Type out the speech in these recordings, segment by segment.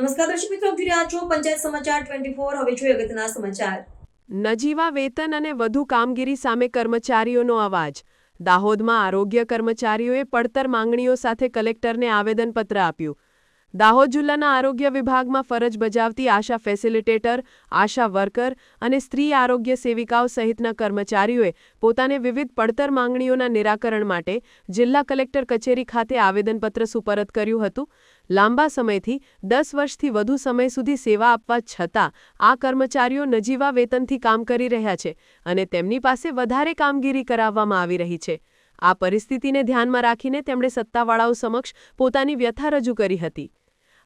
નમસ્કાર દર્શક મિત્રો, આપ જોઈ રહ્યા છો પંચાયત સમાચાર 24। હવે જોઈએ અગત્યના સમાચાર। નજીવા વેતન અને વધુ કામગીરી સામે કર્મચારીઓનો અવાજ। દાહોદમાં આરોગ્ય કર્મચારીઓએ પડતર માંગણીઓ સાથે કલેક્ટરને આવેદનપત્ર આપ્યું। દાહોદ જિલ્લાના આરોગ્ય વિભાગમાં ફરજ બજાવતી આશા ફેસિલિટેટર, આશા વર્કર અને સ્ત્રી આરોગ્ય સેવિકાઓ સહિતના કર્મચારીઓએ પોતાને વિવિધ પડતર માંગણીઓના નિરાકરણ માટે જિલ્લા કલેક્ટર કચેરી ખાતે આવેદનપત્ર સુપરત કર્યું હતું। લાંબા સમયથી 10 વર્ષથી વધુ સમય સુધી સેવા આપવા છતાં આ કર્મચારીઓ નજીવા વેતનથી કામ કરી રહ્યા છે અને તેમની પાસે વધારે કામગીરી કરાવવામાં આવી રહી છે। આ પરિસ્થિતિને ધ્યાનમાં રાખીને તેમણે સત્તાવાળાઓ સમક્ષ પોતાની વ્યથા રજૂ કરી હતી।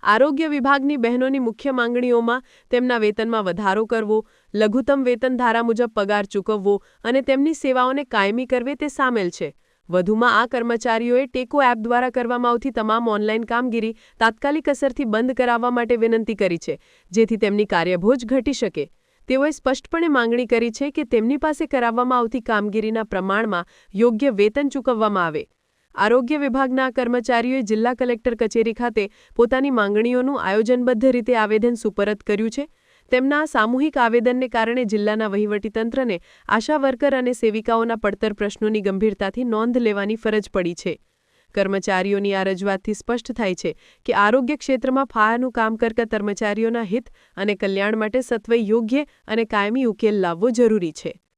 આરોગ્ય વિભાગની બહેનોની મુખ્ય માંગણીઓમાં તેમના વેતનમાં વધારો કરવો, લઘુત્તમ વેતન ધારા મુજબ પગાર ચૂકવવો અને તેમની સેવાઓને કાયમી કરવી તે સામેલ છે। વધુમાં આ કર્મચારીઓએ ટેકો એપ દ્વારા કરવામાં આવતી તમામ ઓનલાઈન કામગીરી તાત્કાલિક અસરથી બંધ કરાવવા માટે વિનંતી કરી છે, જેથી તેમની કાર્યબોજ ઘટી શકે। તેઓએ સ્પષ્ટપણે માંગણી કરી છે કે તેમની પાસે કરાવવામાં આવતી કામગીરીના પ્રમાણમાં યોગ્ય વેતન ચૂકવવામાં આવે। આરોગ્ય વિભાગના કર્મચારીઓએ જિલ્લા કલેક્ટર કચેરી ખાતે પોતાની માંગણીઓનું આયોજનબદ્ધ રીતે આવેદન સુપરત કર્યું છે। તેમના આ સામૂહિક આવેદનને કારણે જિલ્લાના વહીવટીતંત્રને આશા વર્કર અને સેવિકાઓના પડતર પ્રશ્નોની ગંભીરતાથી નોંધ લેવાની ફરજ પડી છે। કર્મચારીઓની આ રજૂઆતથી સ્પષ્ટ થાય છે કે આરોગ્ય ક્ષેત્રમાં ફાળાનું કામ કરતા કર્મચારીઓના હિત અને કલ્યાણ માટે સત્વરે યોગ્ય અને કાયમી ઉકેલ લાવવો જરૂરી છે।